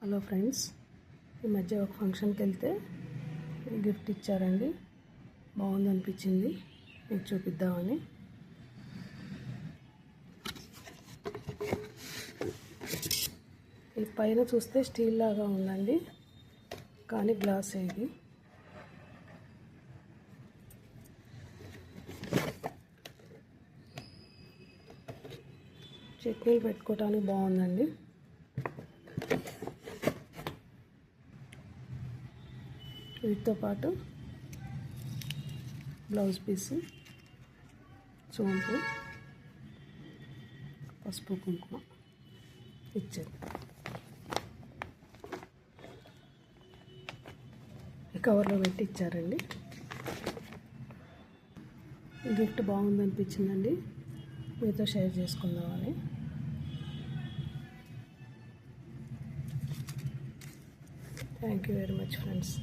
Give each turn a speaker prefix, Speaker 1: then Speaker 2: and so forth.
Speaker 1: Hello friends, ఈ మధ్య ఒక ఫంక్షన్కి వెళ్తే గిఫ్ట్ ఇచ్చారండి. బాగుంది అనిపించింది, మీకు చూపిద్దామని. ఈ పైన చూస్తే స్టీల్ లాగా ఉందండి, కానీ గ్లాస్ ఇది. చట్నీలు పెట్టుకోవడానికి బాగుందండి. వీటితో పాటు బ్లౌజ్ పీసు, సోంపు, పసుపు, కుంకుమ ఇచ్చారు. ఈ కవర్లో పెట్టి ఇచ్చారండి. ఈ గిఫ్ట్ బాగుంది అనిపించిందండి, మీతో షేర్ చేసుకుందామని. Thank you very much friends.